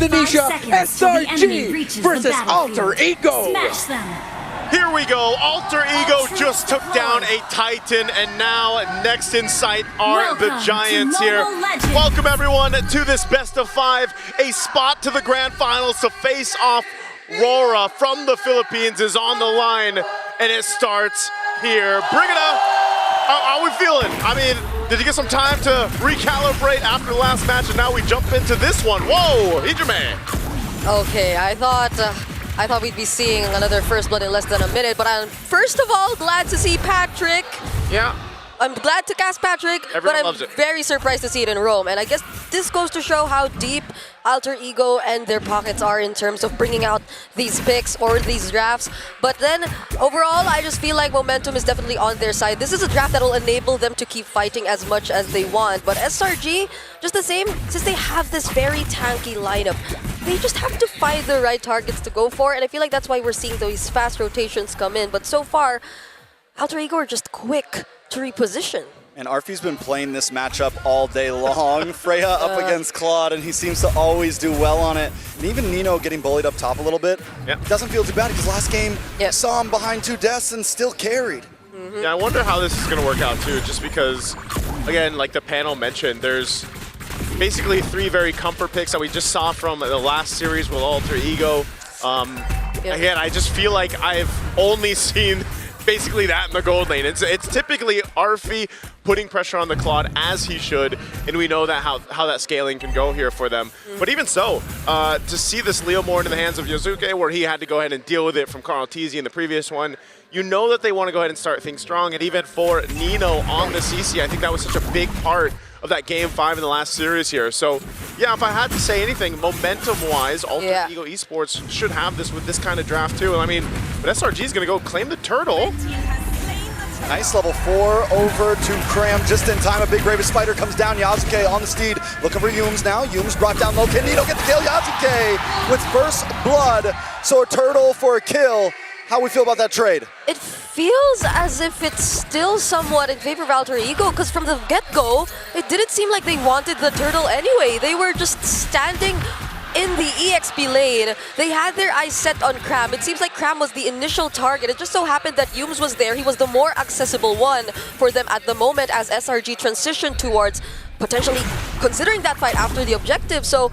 Indonesia, SRG versus Alter Ego. Smash them. Here we go. Alter Ego just took down a Titan, and now next in sight are the Giants here. Welcome everyone to this best of 5. A spot to the grand finals to face off. Rora from the Philippines is on the line, and it starts here. Brigida, how are we feeling? I mean, did you get some time to recalibrate after the last match, and now we jump into this one? Whoa, Hijime. Okay, I thought we'd be seeing another First Blood in less than a minute, but I'm first of all glad to see Patrick. Yeah. I'm glad to cast Patrick, Everyone but loves I'm it. very surprised to see it in Rome. And I guess this goes to show how deep Alter Ego and their pockets are in terms of bringing out these picks or these drafts. But then, overall, I just feel like momentum is definitely on their side. This is a draft that will enable them to keep fighting as much as they want. But SRG, just the same, since they have this very tanky lineup, they just have to find the right targets to go for. And I feel like that's why we're seeing these fast rotations come in. But so far, Alter Ego are just quick to reposition. And Arfi's been playing this matchup all day long. Freya up against Claude, and he seems to always do well on it. And even Nino getting bullied up top a little bit. It doesn't feel too bad because last game saw him behind 2 deaths and still carried. Yeah, I wonder how this is going to work out too, just because, again, like the panel mentioned, there's basically 3 very comfort picks that we just saw from the last series with Alter Ego. Again, I just feel like I've only seen basically that in the gold lane. It's typically Arfi putting pressure on the Claude as he should, and we know that how that scaling can go here for them. But even so, to see this Leo more into the hands of Yazuke, where he had to go ahead and deal with it from Carl Tizzi in the previous one, you know that they want to go ahead and start things strong. And even for Nino on the CC, I think that was such a big part of that Game 5 in the last series here. So, yeah, if I had to say anything, momentum-wise, Alter Ego Esports should have this with this kind of draft too. I mean, but SRG is going to go claim the turtle. Nice level 4 over to Cram just in time. A big Raven Spider comes down. Yazuke on the steed, looking for Yumes now. Yumes brought down low. Can Nino get the kill? Yazuke with First Blood. So a turtle for a kill. How we feel about that trade? It feels as if it's still somewhat in favor of Alter Ego, because from the get-go, it didn't seem like they wanted the turtle anyway. They were just standing in the EXP lane. They had their eyes set on Cram. It seems like Cram was the initial target. It just so happened that Yumes was there. He was the more accessible one for them at the moment as SRG transitioned towards potentially considering that fight after the objective. So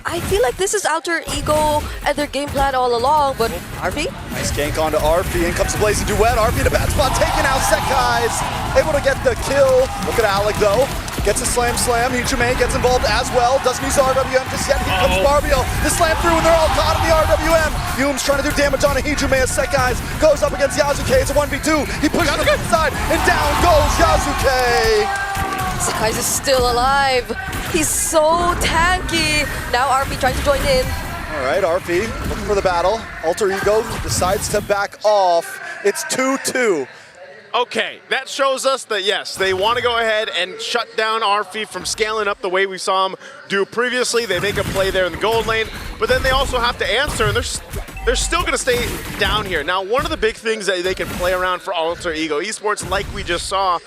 I feel like this is Alter Ego and their game plan all along, but Arfi? Nice gank onto Arfi, in comes the Blazing Duet. Arfi in a bad spot, taking out Sekai's. Able to get the kill. Look at Alec though. Gets a slam. Hijime gets involved as well. Doesn't use RWM just yet. Here comes Barbio. The slam through and they're all caught in the RWM. Yumes trying to do damage on a Hijime as Sekai's goes up against Yazuke. It's a 1v2. He pushes to the inside and down goes Yazuke. Sekai's is still alive. He's so tanky. Now Arfi trying to join in. All right, Arfi looking for the battle. Alter Ego decides to back off. It's 2-2. Okay, that shows us that, yes, they want to go ahead and shut down Arfi from scaling up the way we saw him do previously. They make a play there in the gold lane, but then they also have to answer, and they're still going to stay down here. Now, one of the big things that they can play around for Alter Ego Esports, like we just saw,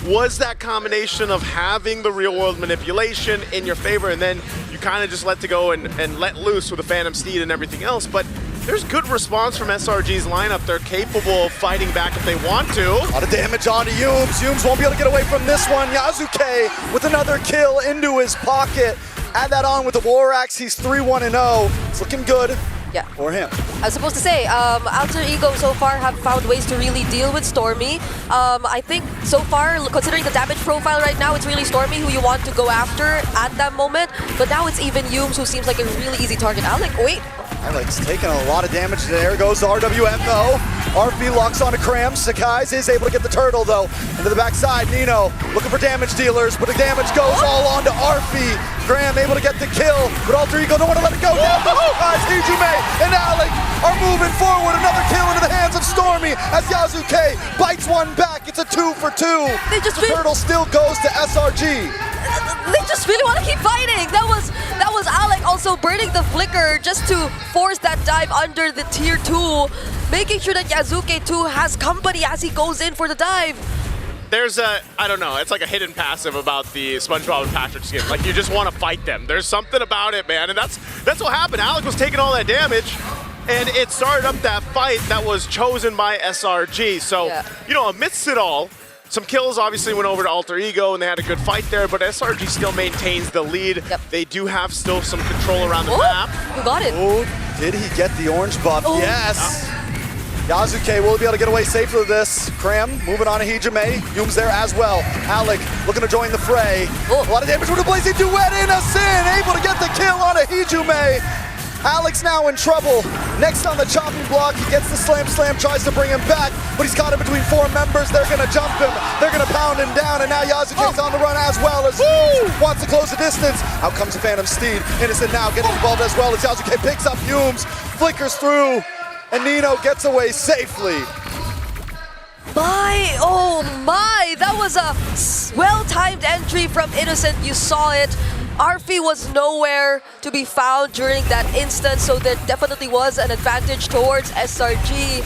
was that combination of having the real-world manipulation in your favor, and then you kind of just let to go and let loose with the Phantom Steed and everything else. But there's good response from SRG's lineup. They're capable of fighting back if they want to. A lot of damage onto Yumes. Yumes won't be able to get away from this one. Yazuke with another kill into his pocket. Add that on with the War Axe. He's 3-1-0. It's looking good. Yeah. For him. I was supposed to say, Alter Ego so far have found ways to really deal with Stormy. I think so far, considering the damage profile right now, it's really Stormy who you want to go after at that moment. But now it's even Yumes who seems like a really easy target. Alec, wait. Alec's taking a lot of damage. There goes the RWM though. Arfi locks onto Cram. Sekai's is able to get the turtle though. Into the backside, Nino looking for damage dealers, but the damage goes all onto Arfi. Graham able to get the kill, but Alter Ego don't want to let it go. Down to Sekai's. Hijime and Alec are moving forward. Another kill into the hands of Stormy as Yazuke bites one back. It's a 2-for-2. The turtle still goes to SRG. They just really want to keep fighting. That was Alec also burning the flicker just to force that dive under the tier 2, making sure that Yazuke too has company as he goes in for the dive. there's a, I don't know, it's like a hidden passive about the SpongeBob and Patrick skin. Like, you just want to fight them. There's something about it, man, and that's what happened. Alec was taking all that damage, and it started up that fight that was chosen by SRG. So, you know, amidst it all, some kills obviously went over to Alter Ego, and they had a good fight there, but SRG still maintains the lead. They do have still some control around the map. Who got it? Oh, did he get the orange buff? Yes. Yasuke will be able to get away safely with this. Cram moving on to Hijime. Yume's there as well. Alec looking to join the fray. A lot of damage with the Blazing Duet. Innocent able to get the kill on a Hijime. Alec's now in trouble. Next on the chopping block, he gets the slam, tries to bring him back, but he's caught in between 4 members. They're gonna jump him, they're gonna pound him down, and now Yasuke's on the run as well as wants to close the distance. Out comes the Phantom Steed. Innocent now getting involved as well as Yasuke picks up Yumes, flickers through, and Nino gets away safely. Oh my, that was a well-timed entry from Innocent. You saw it. Arfi was nowhere to be found during that instance, so there definitely was an advantage towards SRG.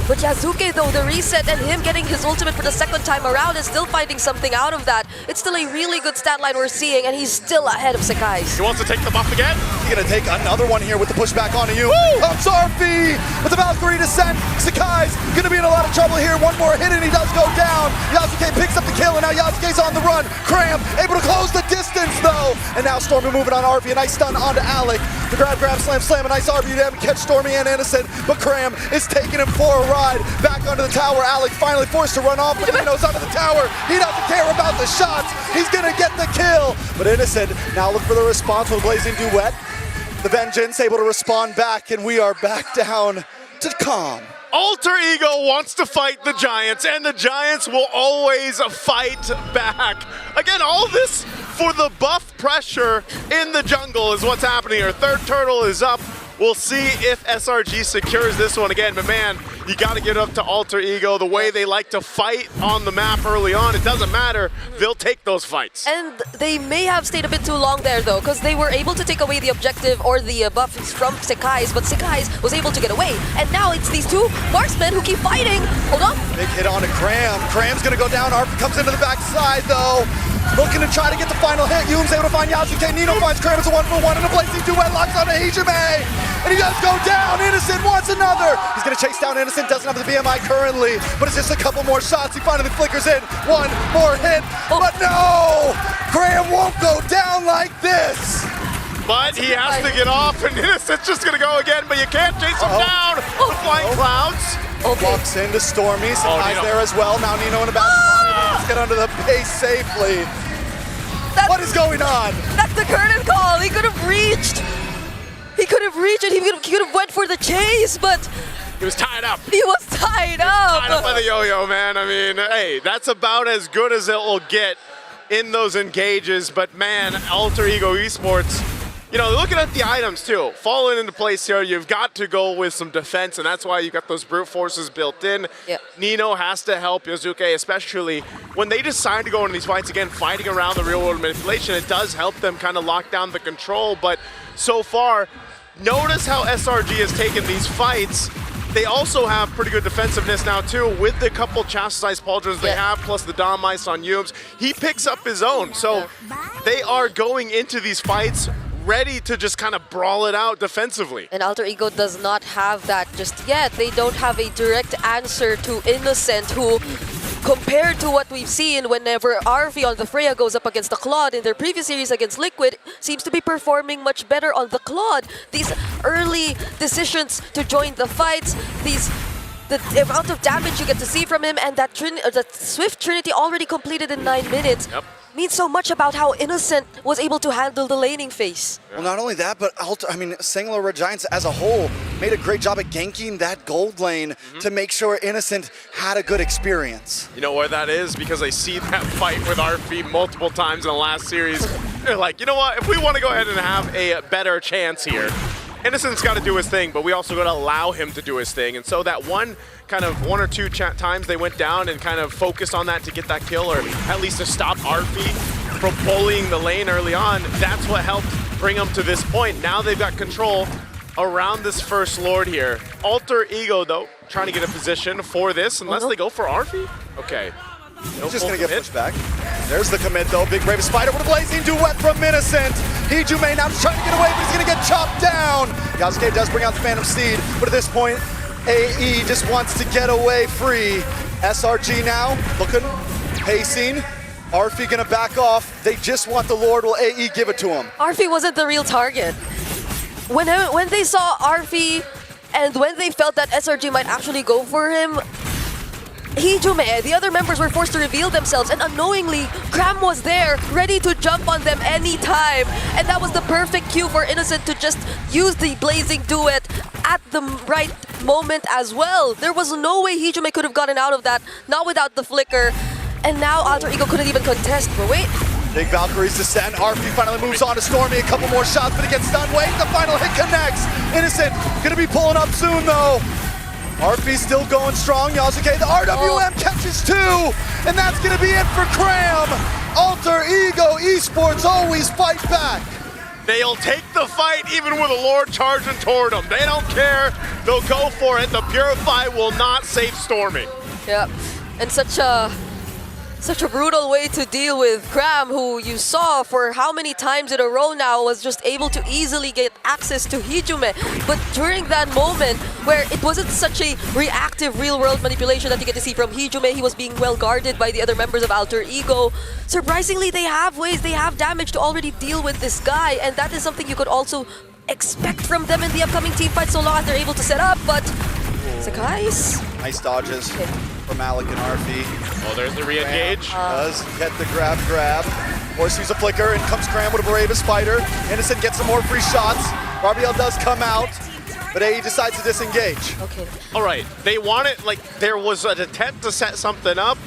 But Yasuke, though, the reset and him getting his ultimate for the second time around is still finding something out of that. It's still a really good stat line we're seeing, and he's still ahead of Sakai's. He wants to take the buff again. He's gonna take another one here with the pushback onto you. Comes Arfi with the Valkyrie descent. Sakai's gonna be in a lot of trouble here. One more hit and he does go down. Yasuke picks up the kill, and now Yasuke's on the run. Cram able to close the distance though. And now Stormy moving on Arfi. A nice stun onto Alec. The grab, slam. A nice Arfi to catch Stormy and Innocent. But Cram is taking him for a ride. Back onto the tower. Alec finally forced to run off, but Nino's under the tower. He doesn't care about the shots. He's gonna get the kill. But Innocent now look for the response with Blazing Duet. The Vengeance able to respond back, and we are back down to calm. Alter Ego wants to fight the Giants, and the Giants will always fight back. Again, all this for the buff pressure in the jungle is what's happening here. Third turtle is up. We'll see if SRG secures this one again, but man, you got to give it up to Alter Ego. The way they like to fight on the map early on, it doesn't matter. They'll take those fights. And they may have stayed a bit too long there, though, because they were able to take away the objective or the buffs from Sakai's, but Sakai's was able to get away. And now it's these two marksmen who keep fighting. Hold on. Big hit on to Cram. Cram's going to go down. Arfi comes into the backside, though. Looking to try to get the final hit. Yume's able to find Yasuke. Nino finds Cram. It's a 1-for-1 and a Blazing Duet locks on to Hijime. And he does go down. Innocent wants another. He's going to chase down Innocent. Doesn't have the BMI currently, but it's just a couple more shots. He finally flickers in. One more hit. But no! Cram won't go down like this. But he has to get off, and Innocent's just going to go again, but you can't chase him down with flying clouds. Walks into Stormy. Sakai's there as well. Now Nino in the back. Let's get under the base safely. What is going on? That's the curtain call. He could have reached. He could have reached it. He could have went for the chase, but he was tied up. He was tied up. Tied up by the yo-yo, man. I mean, hey, that's about as good as it will get in those engages. But man, Alter Ego Esports, you know, looking at the items too, falling into place here, you've got to go with some defense, and that's why you got those brute forces built in. Nino has to help Yasuke, especially when they decide to go into these fights again, fighting around the real world manipulation. It does help them kind of lock down the control, but so far, notice how SRG has taken these fights. They also have pretty good defensiveness now too, with the couple chastised pauldrons they have, plus the Dom Mice on Yumes. He picks up his own, so they are going into these fights ready to just kind of brawl it out defensively. And Alter Ego does not have that just yet. They don't have a direct answer to Innocent, who, compared to what we've seen whenever Arfi on the Freya goes up against the Claude in their previous series against Liquid, seems to be performing much better on the Claude. These early decisions to join the fights, the amount of damage you get to see from him, and that Swift Trinity already completed in 9 minutes. Means so much about how Innocent was able to handle the laning phase. Well, not only that, but Singular Red Giants as a whole made a great job at ganking that gold lane to make sure Innocent had a good experience. You know where that is? Because I see that fight with RP multiple times in the last series. They're like, you know what? If we want to go ahead and have a better chance here, Innocent's got to do his thing, but we also got to allow him to do his thing. And so that one or two times they went down and kind of focused on that to get that kill, or at least to stop RP from bullying the lane early on, that's what helped bring them to this point. Now they've got control around this first Lord here. Alter Ego, though, trying to get a position for this, unless they go for RP? Okay. He's just gonna get pushed back. There's the commit though. Big Brave Spider with a blazing duet from Innocent. Hijume now just trying to get away, but he's gonna get chopped down. Yasuke does bring out the Phantom Steed, but at this point, AE just wants to get away free. SRG now looking, pacing. Arfi gonna back off. They just want the Lord. Will AE give it to him? Arfi wasn't the real target. When they saw Arfi and when they felt that SRG might actually go for him, Hijume, the other members were forced to reveal themselves, and unknowingly, Cram was there, ready to jump on them anytime. And that was the perfect cue for Innocent to just use the blazing duet at the right moment as well. There was no way Hijume could have gotten out of that, not without the flicker. And now Alter Ego couldn't even contest, but wait. Big Valkyrie's descent. Arfi finally moves on to Stormy. A couple more shots, but it gets stunned. Wait, the final hit connects. Innocent gonna be pulling up soon though. Arfi still going strong. Yasuke, the RWM catches two, and that's gonna be it for Cram. Alter Ego Esports always fight back. They'll take the fight even with a Lord charging toward them. They don't care. They'll go for it. The Purify will not save Stormy. Yep, and such a brutal way to deal with Cram, who you saw for how many times in a row now was just able to easily get access to Hijume. But during that moment where it wasn't such a reactive real-world manipulation that you get to see from Hijume, he was being well guarded by the other members of Alter Ego. Surprisingly, they have ways, they have damage to already deal with this guy, and that is something you could also expect from them in the upcoming team fight so long as they're able to set up, but Sakai's. Nice dodges from Alec and Arfi. Oh, there's the re-engage. Does get the grab. Force use a flicker, and comes Cram with a Brave Spider. Innocent gets some more free shots. Barbiel does come out, but AE decides to disengage. Okay. All right, they want it, like there was an attempt to set something up.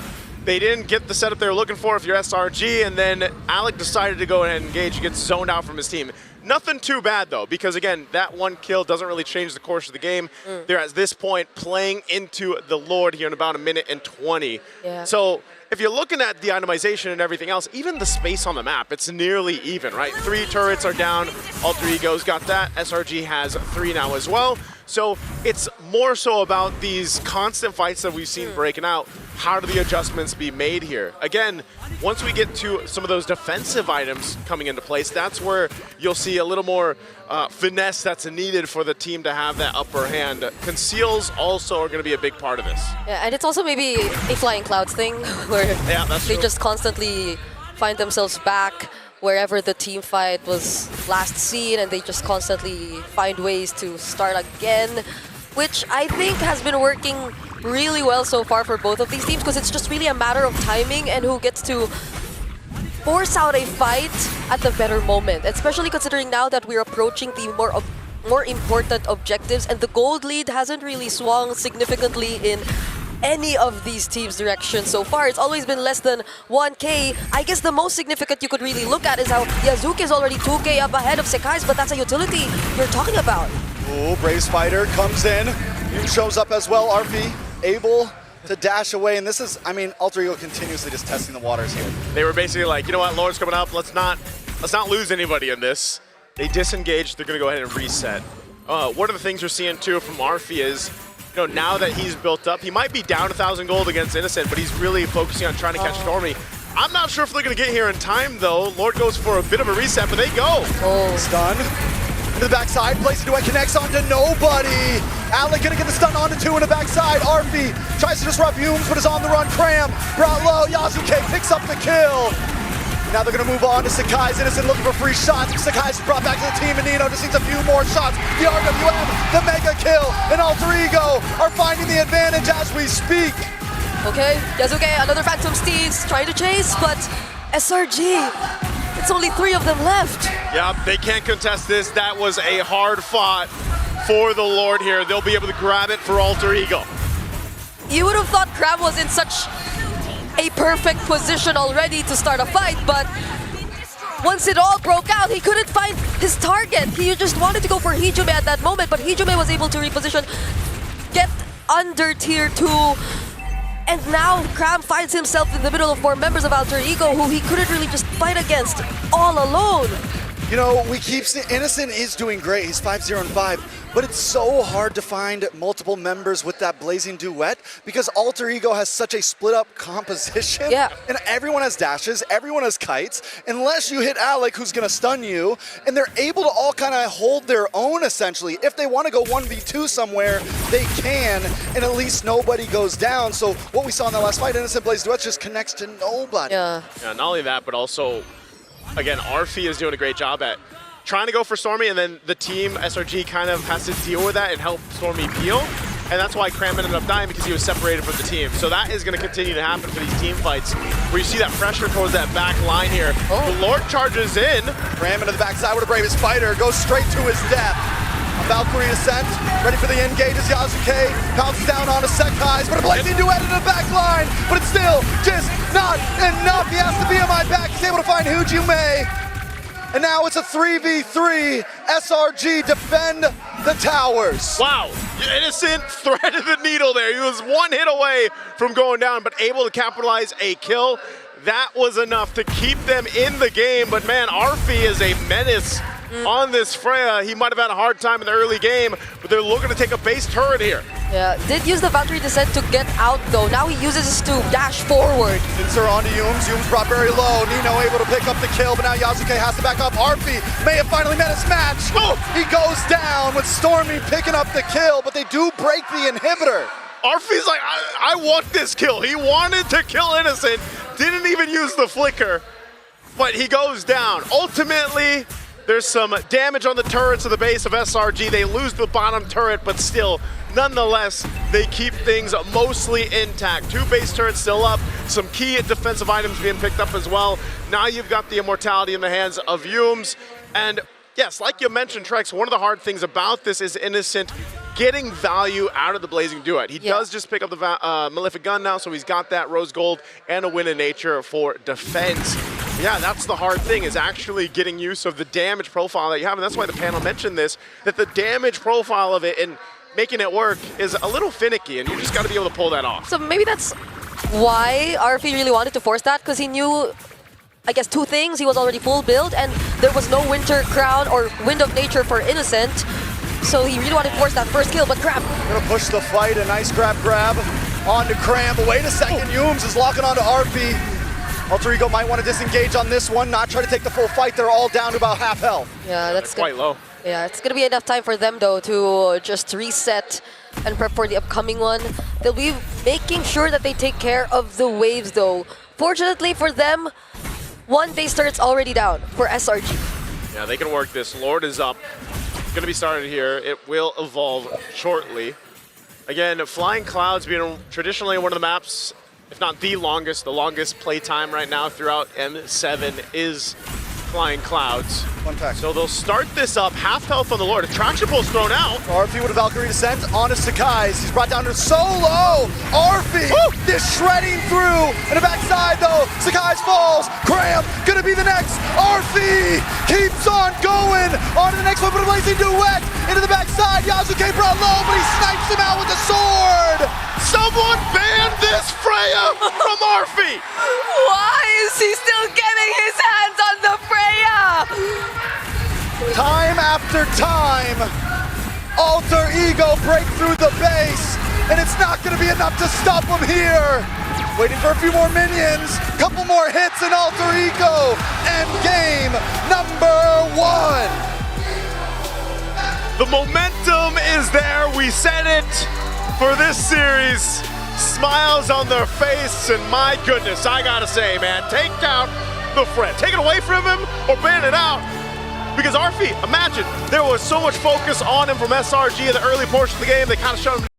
They didn't get the setup they were looking for if you're SRG, and then Alec decided to go ahead and engage. He gets zoned out from his team. Nothing too bad though, because again, that one kill doesn't really change the course of the game. They're at this point playing into the Lord here in about 1:20. Yeah. So if you're looking at the itemization and everything else, even the space on the map, it's nearly even, right? 3 turrets are down, Alter Ego's got that, SRG has 3 now as well. So it's more so about these constant fights that we've seen breaking out. How do the adjustments be made here? Again, once we get to some of those defensive items coming into place, that's where you'll see a little more finesse that's needed for the team to have that upper hand. Conceals also are going to be a big part of this. Yeah, and it's also maybe a Flying Clouds thing where they just constantly find themselves back wherever the team fight was last seen, and they just constantly find ways to start again, which I think has been working really well so far for both of these teams, because it's just really a matter of timing and who gets to force out a fight at the better moment, especially considering now that we're approaching the more important objectives, and the gold lead hasn't really swung significantly in any of these teams' direction so far. It's always been less than 1K. I guess the most significant you could really look at is how Yasuke is already 2K up ahead of Sekai's, but that's a utility you're talking about. Ooh, Brave Spider comes in. Yoon shows up as well. Arfi able to dash away, and this is, I mean, Alter Ego continuously just testing the waters here. They were basically like, you know what, Lord's coming up, let's not lose anybody in this. They disengaged, they're gonna go ahead and reset. One of the things you're seeing too from Arfi is, you know, now that he's built up, he might be down 1,000 gold against Innocent, but he's really focusing on trying to catch Stormy. I'm not sure if they're gonna get here in time though. Lord goes for a bit of a reset, but they go. Stun. To the backside, places duet connects onto nobody. Alec gonna get the stun onto 2 in the backside. Arfi tries to disrupt Humes, but is on the run. Cram brought low. Yasuke picks up the kill. Now they're gonna move on to Sakai's. Innocent looking for free shots. Sakai's brought back to the team, and Nino just needs a few more shots. The RWM, the mega kill, and Alter Ego are finding the advantage as we speak. Okay, Yasuke, another Phantom Steeds trying to chase, but SRG, it's only 3 of them left. Yeah, they can't contest this. That was a hard fought for the Lord here. They'll be able to grab it for Alter Ego. You would have thought Crab was in such a perfect position already to start a fight, but once it all broke out, he couldn't find his target. He just wanted to go for Hijume at that moment, but Hijume was able to reposition, get under tier 2, and now Cram finds himself in the middle of 4 members of Alter Ego who he couldn't really just fight against all alone. You know, we keep seeing Innocent is doing great. He's 5-0-5, but it's so hard to find multiple members with that blazing duet because Alter Ego has such a split up composition. Yeah. And everyone has dashes, everyone has kites, unless you hit Alec, who's gonna stun you, and they're able to all kind of hold their own essentially. If they want to go 1v2 somewhere, they can, and at least nobody goes down. So what we saw in the last fight, Innocent Blaze Duet just connects to nobody. Yeah. Yeah, not only that, but also, again, Arfi is doing a great job at trying to go for Stormy, and then the team, SRG, kind of has to deal with that and help Stormy peel. And that's why Cram ended up dying, because he was separated from the team. So that is going to continue to happen for these team fights, where you see that pressure towards that back line here. The Lord charges in. Cram into the backside with a bravest fighter, goes straight to his death. A Valkyrie Ascent, ready for the engage as Yasuke pounces down onto Sekai's, but a blazing duet in the back line, but it's still just not enough. He has to be on my back. He's able to find Hujume. And now it's a 3v3. SRG defend the towers. Wow, Innocent threaded the needle there. He was one hit away from going down, but able to capitalize a kill. That was enough to keep them in the game, but man, Arfi is a menace on this Freya. He might have had a hard time in the early game, but they're looking to take a base turret here. Yeah, did use the Valkyrie Descent to get out though. Now he uses his to dash forward. Pincer onto Yums. Yums brought very low. Nino able to pick up the kill, but now Yasuke has to back up. Arfi may have finally met his match. Oh, he goes down with Stormy picking up the kill, but they do break the inhibitor. Arfi's like, I want this kill. He wanted to kill Innocent, didn't even use the flicker, but he goes down. Ultimately, there's some damage on the turrets of the base of SRG. They lose the bottom turret, but still, nonetheless, they keep things mostly intact. 2 base turrets still up, some key defensive items being picked up as well. Now you've got the immortality in the hands of Yums. And yes, like you mentioned, Trex, one of the hard things about this is Innocent getting value out of the Blazing Duet. He does just pick up the Malefic Gun now, so he's got that Rose Gold and a Win in Nature for defense. Yeah, that's the hard thing, is actually getting use of the damage profile that you have, and that's why the panel mentioned this, that the damage profile of it and making it work is a little finicky, and you just got to be able to pull that off. So maybe that's why Arfi really wanted to force that, because he knew, I guess, 2 things. He was already full build, and there was no Winter Crown or Wind of Nature for Innocent. So he really wanted to force that first kill, but Crab. Gonna push the fight, a nice grab onto Cram, but wait a second, Yums is locking onto Arfi. Alter Ego might want to disengage on this one, not try to take the full fight. They're all down to about half health. Yeah, that's quite low. Yeah, it's gonna be enough time for them though to just reset and prep for the upcoming one. They'll be making sure that they take care of the waves though. Fortunately for them, 1 base turret's already down for SRG. Yeah, they can work this. Lord is up. Going to be started here. It will evolve shortly. Again, Flying Clouds being traditionally one of the maps, if not the longest play time right now throughout M7 is Flying Clouds. One pack. So they'll start this up, half health on the Lord. Attraction Pulse thrown out. Arfi with a Valkyrie Descent onto Sekai's. He's brought down to solo. Arfi is shredding through. In the backside though, Sekai's falls. Cram gonna be the next. Arfi keeps on going. On to the next one, but a blazing duet. Into the backside, Yasuke brought low, but he snipes him out with the sword. Someone banned this Freya from Arfi. Why is he still getting his hands on the Freya? Time after time, Alter Ego break through the base, and it's not going to be enough to stop him here. Waiting for a few more minions, couple more hits, and Alter Ego end game #1. The momentum is there. We said it for this series. Smiles on their face, and my goodness, I gotta say, man, take out the Fred. Take it away from him or ban it out. Because Arfi, imagine, there was so much focus on him from SRG in the early portion of the game. They kind of shut him